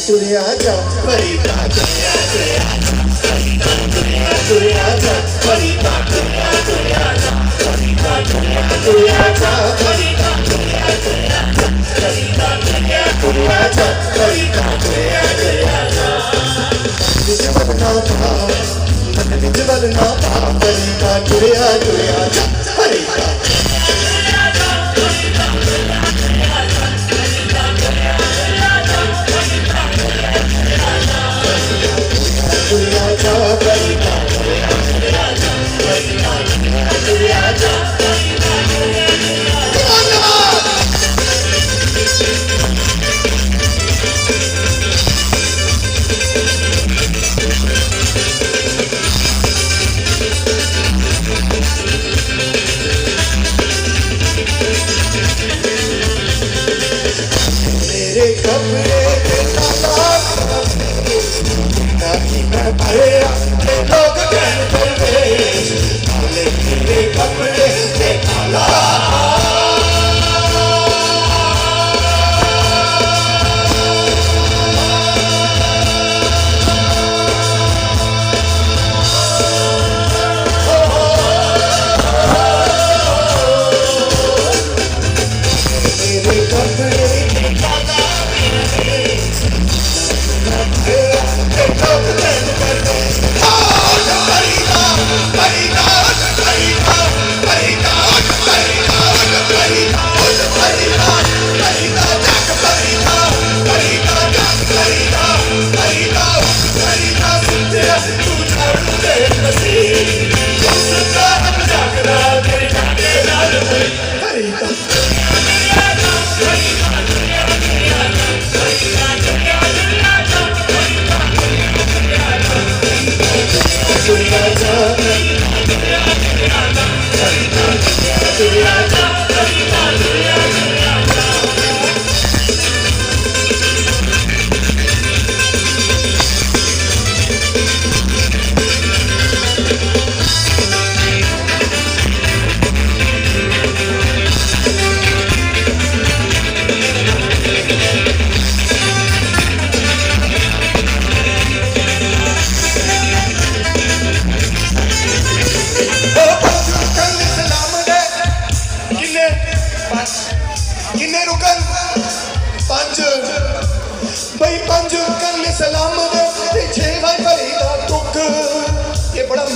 तुरे आजा फरीदा तुरे आजा फरीदा तुरे आजा फरीदा तुरे आजा फरीदा तुरे आजा फरीदा तुरे आजा फरीदा तुरे आजा फरीदा तुरे आजा निज बदना पा निज बदना पा फरीदा तुरे आजा फरीदा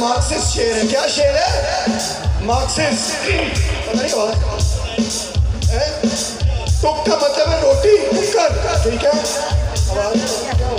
मार्क्सिस्ट शेर है। क्या शेर है? मार्क्सिस्ट। पता नहीं बात है? टुक का मतलब है रोटी, कुकर, ठीक है? आवाज क्या हो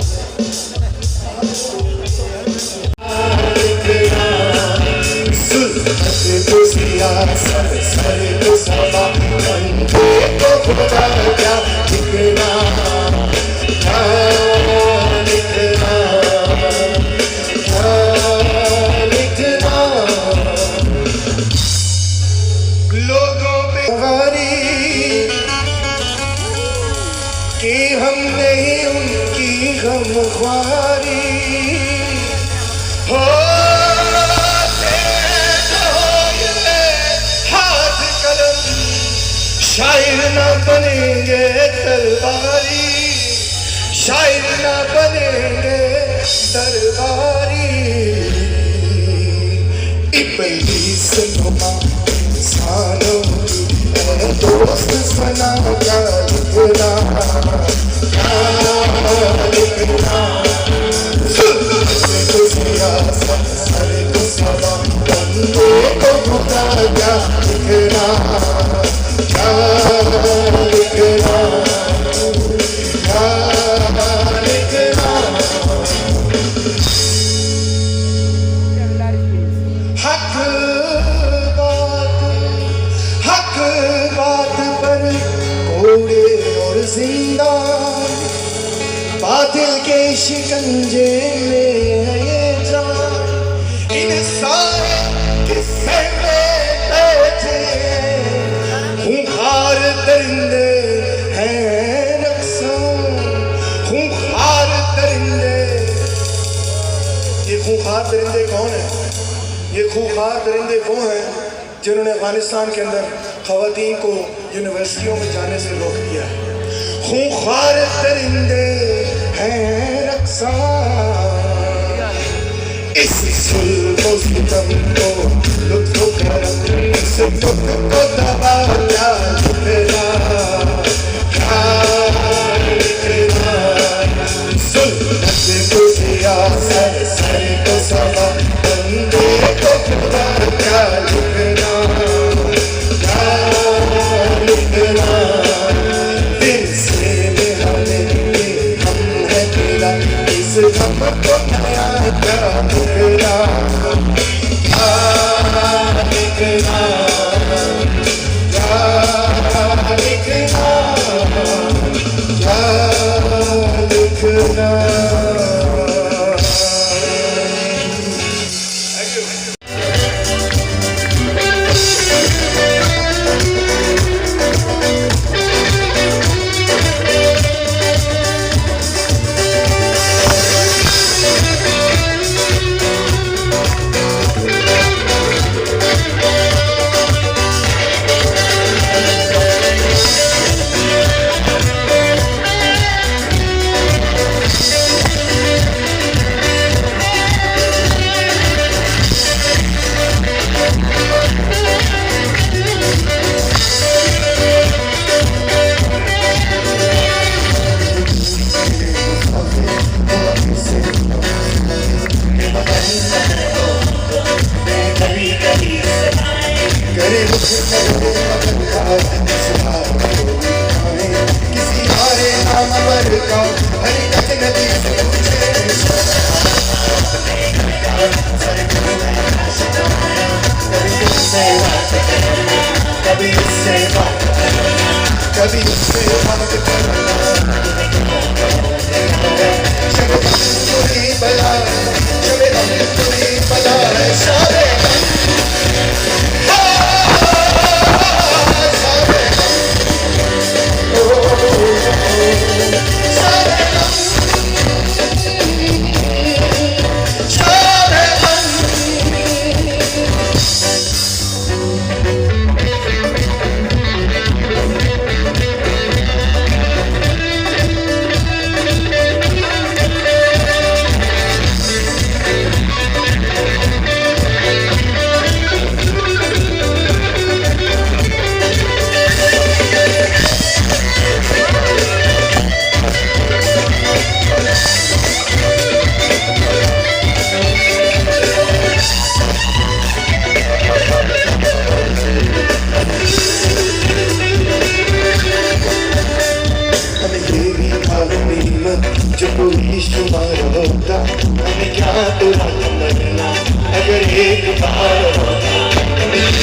कि हम नहीं उनकी गमख्वारी हो हाथ कलम शायर न बनेंगे तलवारी, शायर न बनेंगे दरबारी। इब्लीस नुमा इंसानों दोस्त सना क्या लिखना, क्या लिखना तो सियासत सरे तो सदा बंदे को खुदा क्या लिखना, क्या लिखना, क्या लिखना। हक बात पर कोड़े और जिंदा, बातिल के शिकंजे में है ये जान। इन सारे किस्से में बैठे खूंखार दरिंदे हैं रक्सान, खूंखार दरिंदे। ये खूंखार दरिंदे कौन है? ये खूंखार दरिंदे वो हैं जिन्होंने अफगानिस्तान के अंदर ख़वातीन को यूनिवर्सिटियों में जाने से रोक दिया। खूंखार दरिंदे है रक्सा इस जुल्म सितम को लुत्फ करम इस दुख को दबा क्या लिखना जुल्मत को सियासत सर को सवा बंदे को खुदा क्या लिखना दिल से हमें हम है तेरा इस गम को नया क्या लिखना क्या लिखना क्या लिखना क्या लिखना किसी हारे नाम पर का हरकत नदी से कभी उससे बात कभी उससे बात करना शब तुरी बला शब तुरी बला सारे जो कोई शुमार होता हमें क्या तुरा मरना अगर एक बार होता हमें